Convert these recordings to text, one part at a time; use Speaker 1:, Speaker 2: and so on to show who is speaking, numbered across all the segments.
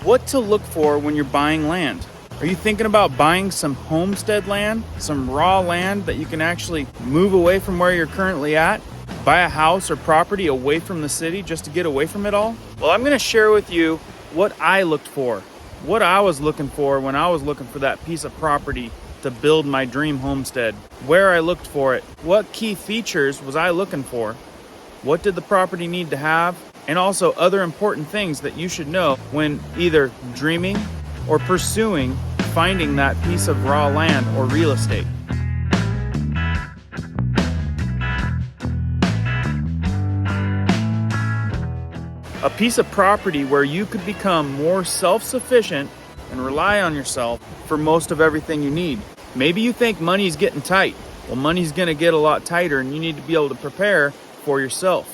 Speaker 1: what to look for when you're buying land. Are you thinking about buying some homestead land, some raw land that you can actually move away from where you're currently at? Buy a house or property away from the city just to get away from it all? Well, I'm going to share with you what I looked for, what I was looking for when I was looking for that piece of property to build my dream homestead, where I looked for it, what key features was I looking for, what did the property need to have, and also other important things that you should know when either dreaming or pursuing finding that piece of raw land or real estate. A piece of property where you could become more self-sufficient and rely on yourself for most of everything you need. Maybe you think money's getting tight. Well, money's gonna get a lot tighter and you need to be able to prepare for yourself,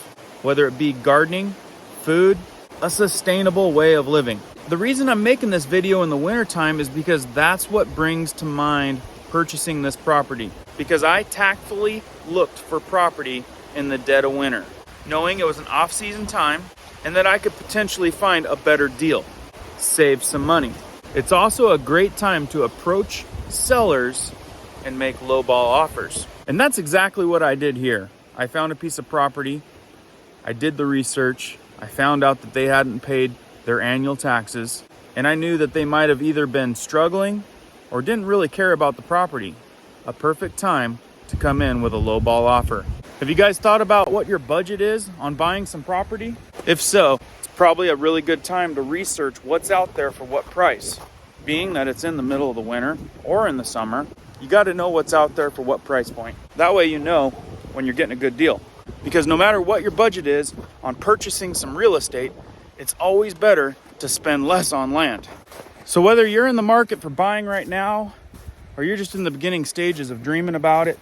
Speaker 1: whether it be gardening, food, a sustainable way of living. The reason I'm making this video in the wintertime is because that's what brings to mind purchasing this property. Because I tactfully looked for property in the dead of winter, knowing it was an off-season time and that I could potentially find a better deal, save some money. It's also a great time to approach sellers and make lowball offers. And that's exactly what I did here. I found a piece of property, I did the research, I found out that they hadn't paid their annual taxes, and I knew that they might have either been struggling or didn't really care about the property. A perfect time to come in with a lowball offer. Have you guys thought about what your budget is on buying some property? If so, it's probably a really good time to research what's out there for what price. Being that it's in the middle of the winter or in the summer, you got to know what's out there for what price point. That way you know when you're getting a good deal. Because no matter what your budget is on purchasing some real estate, it's always better to spend less on land. So whether you're in the market for buying right now, or you're just in the beginning stages of dreaming about it,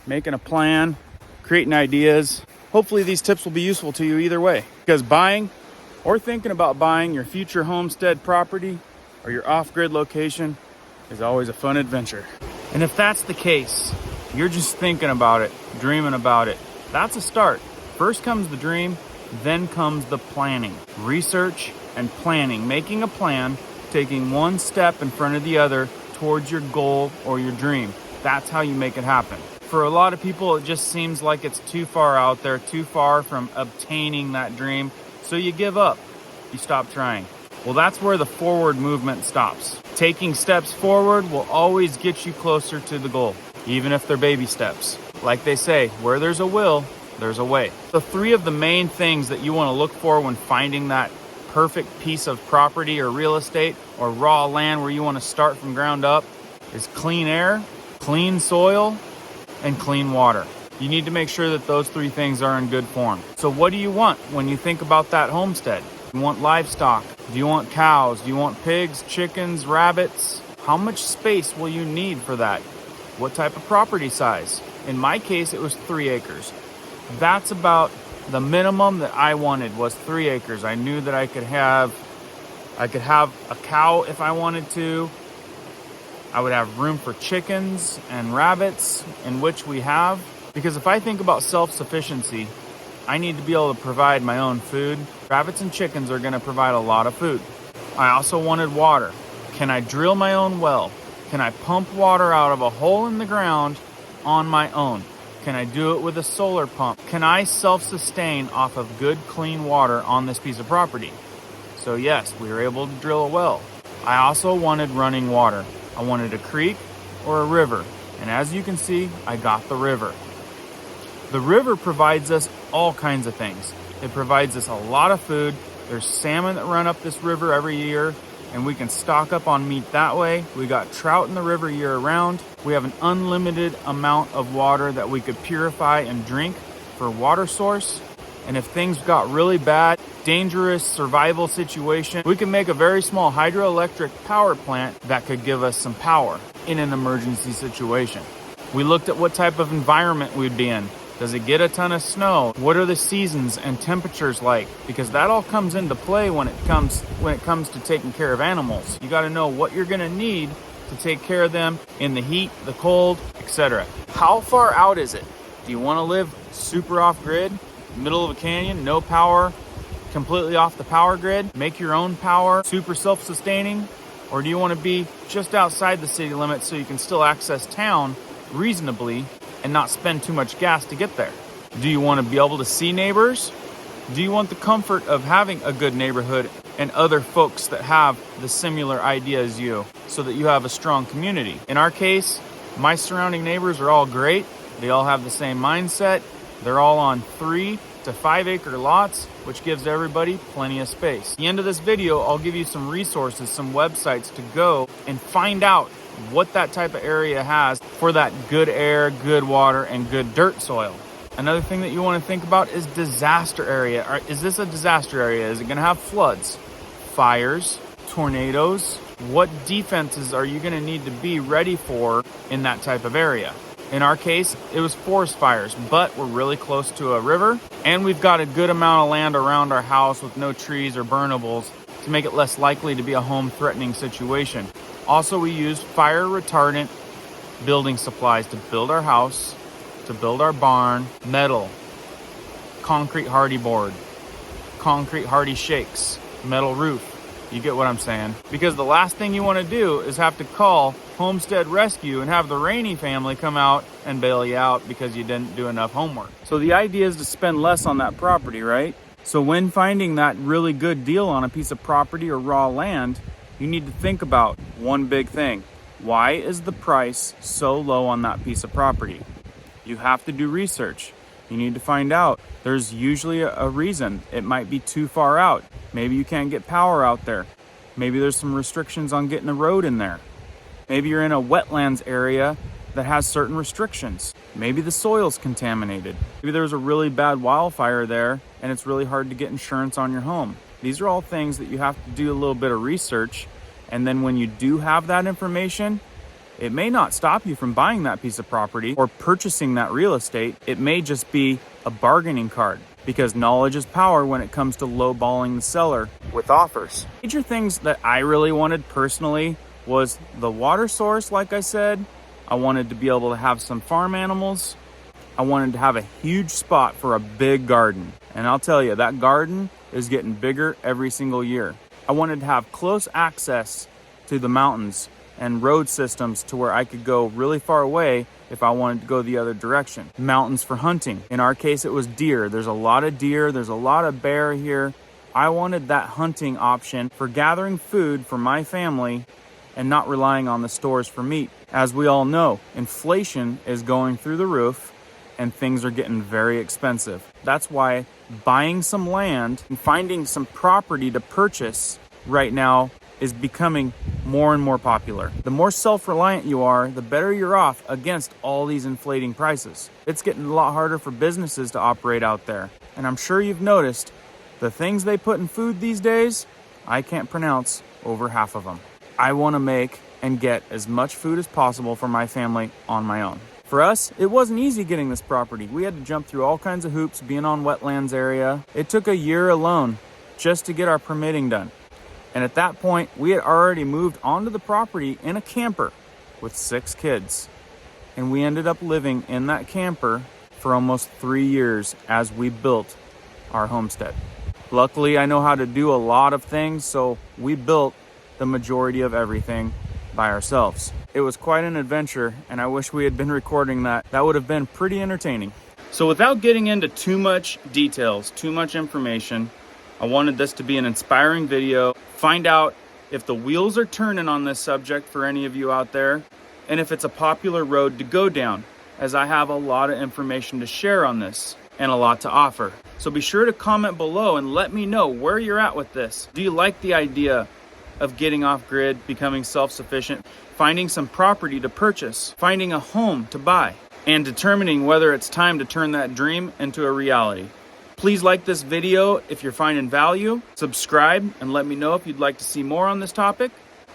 Speaker 1: making a plan, creating ideas, hopefully these tips will be useful to you either way. Because buying or thinking about buying your future homestead property or your off-grid location is always a fun adventure. And if that's the case, you're just thinking about it, dreaming about it, that's a start. First comes the dream, then comes the planning. Research and planning, making a plan, taking one step in front of the other towards your goal or your dream. That's how you make it happen. For a lot of people, it just seems like it's too far out there, too far from obtaining that dream. So you give up, you stop trying. Well, that's where the forward movement stops. Taking steps forward will always get you closer to the goal, even if they're baby steps. Like they say, where there's a will, there's a way. The three of the main things that you want to look for when finding that perfect piece of property or real estate or raw land where you want to start from ground up is clean air, clean soil, and clean water. You need to make sure that those three things are in good form. So what do you want when you think about that homestead? You want livestock? Do you want cows? Do you want pigs, chickens, rabbits? How much space will you need for that? What type of property size? In my case, it was 3 acres. That's about the minimum that I wanted, was 3 acres. I knew that I could have a cow if I wanted to. I would have room for chickens and rabbits, in which we have. Because if I think about self-sufficiency, I need to be able to provide my own food. Rabbits and chickens are going to provide a lot of food. I also wanted water. Can I drill my own well? Can I pump water out of a hole in the ground on my own? Can I do it with a solar pump? Can I self-sustain off of good, clean water on this piece of property? So yes, we were able to drill a well. I also wanted running water. I wanted a creek or a river. And as you can see, I got the river. The river provides us all kinds of things. It provides us a lot of food. There's salmon that run up this river every year, and we can stock up on meat that way. We got trout in the river year round. We have an unlimited amount of water that we could purify and drink for water source. And if things got really bad, dangerous survival situation, we can make a very small hydroelectric power plant that could give us some power in an emergency situation. We looked at what type of environment we'd be in. Does it get a ton of snow? What are the seasons and temperatures like? Because that all comes into play when it comes to taking care of animals. You got to know what you're going to need to take care of them in the heat, the cold, etc. How far out is it? Do you want to live super off grid, middle of a canyon, no power, completely off the power grid, make your own power, super self-sustaining? Or do you want to be just outside the city limits so you can still access town reasonably and not spend too much gas to get there? Do you want to be able to see neighbors? Do you want the comfort of having a good neighborhood and other folks that have the similar idea as you so that you have a strong community? In our case, my surrounding neighbors are all great. They all have the same mindset. They're all on 3 to 5 acre lots, which gives everybody plenty of space. At the end of this video, I'll give you some resources, some websites to go and find out what that type of area has for that good air, good water, and good dirt soil. Another thing that you want to think about is disaster area. Is this a disaster area? Is it going to have floods, fires, tornadoes? What defenses are you going to need to be ready for in that type of area? In our case, it was forest fires, but we're really close to a river, and we've got a good amount of land around our house with no trees or burnables to make it less likely to be a home-threatening situation. Also, we used fire retardant building supplies to build our house, to build our barn, metal, concrete hardy board, concrete hardy shakes, metal roof. You get what I'm saying? Because the last thing you want to do is have to call Homestead Rescue and have the Rainey family come out and bail you out because you didn't do enough homework. So the idea is to spend less on that property, right? So when finding that really good deal on a piece of property or raw land, you need to think about one big thing. Why is the price so low on that piece of property? You have to do research. You need to find out. There's usually a reason. It might be too far out. Maybe you can't get power out there. Maybe there's some restrictions on getting a road in there. Maybe you're in a wetlands area that has certain restrictions. Maybe the soil's contaminated. Maybe there's a really bad wildfire there and it's really hard to get insurance on your home. These are all things that you have to do a little bit of research. And then when you do have that information, it may not stop you from buying that piece of property or purchasing that real estate. It may just be a bargaining card, because knowledge is power when it comes to lowballing the seller with offers. Major things that I really wanted personally was the water source. Like I said, I wanted to be able to have some farm animals. I wanted to have a huge spot for a big garden. And I'll tell you, that garden is getting bigger every single year. I wanted to have close access to the mountains and road systems to where I could go really far away if I wanted to go the other direction. Mountains for hunting. In our case, it was deer. There's a lot of deer. There's a lot of bear here. I wanted that hunting option for gathering food for my family and not relying on the stores for meat. As we all know, inflation is going through the roof and things are getting very expensive. That's why buying some land and finding some property to purchase right now is becoming more and more popular. The more self-reliant you are, the better you're off against all these inflating prices. It's getting a lot harder for businesses to operate out there. And I'm sure you've noticed the things they put in food these days, I can't pronounce over half of them. I want to make and get as much food as possible for my family on my own. For us, it wasn't easy getting this property. We had to jump through all kinds of hoops being on wetlands area. It took a year alone just to get our permitting done. And at that point, we had already moved onto the property in a camper with 6 kids. And we ended up living in that camper for almost 3 years as we built our homestead. Luckily, I know how to do a lot of things, so we built the majority of everything by ourselves. It was quite an adventure, and I wish we had been recording that. That would have been pretty entertaining. So without getting into too much details, too much information, I wanted this to be an inspiring video. Find out if the wheels are turning on this subject for any of you out there, and if it's a popular road to go down, as I have a lot of information to share on this and a lot to offer. So be sure to comment below and let me know where you're at with this. Do you like the idea of getting off grid, becoming self-sufficient, finding some property to purchase, finding a home to buy, and determining whether it's time to turn that dream into a reality? Please like this video if you're finding value, subscribe, and let me know if you'd like to see more on this topic.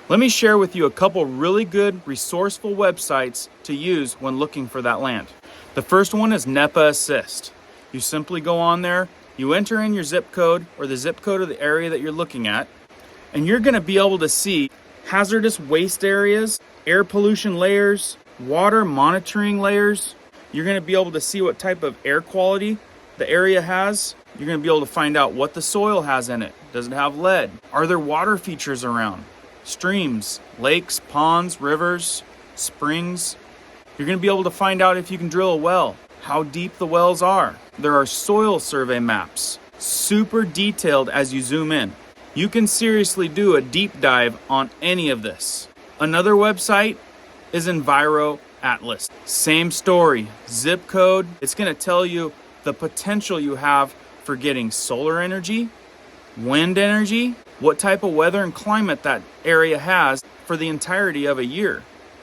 Speaker 1: Let me share with you a couple really good resourceful websites to use when looking for that land. The first one is NEPA Assist. You simply go on there, you enter in your zip code or the zip code of the area that you're looking at, and you're going to be able to see hazardous waste areas, air pollution layers, water monitoring layers. You're going to be able to see what type of air quality the area has. You're going to be able to find out what the soil has in it. Does it have lead? Are there water features around? Streams, lakes, ponds, rivers, springs. You're going to be able to find out if you can drill a well, how deep the wells are. There are soil survey maps, super detailed as you zoom in. You can seriously do a deep dive on any of this. Another website is Enviro Atlas. Same story, zip code. It's going to tell you the potential you have for getting solar energy, wind energy, what type of weather and climate that area has for the entirety of a year.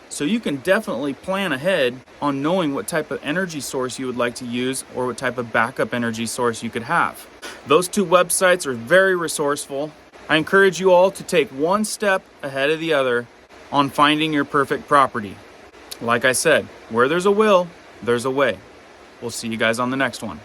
Speaker 1: So you can definitely plan ahead on knowing what type of energy source you would like to use or what type of backup energy source you could have. Those two websites are very resourceful. I encourage you all to take one step ahead of the other on finding your perfect property. Like I said, where there's a will, there's a way. We'll see you guys on the next one.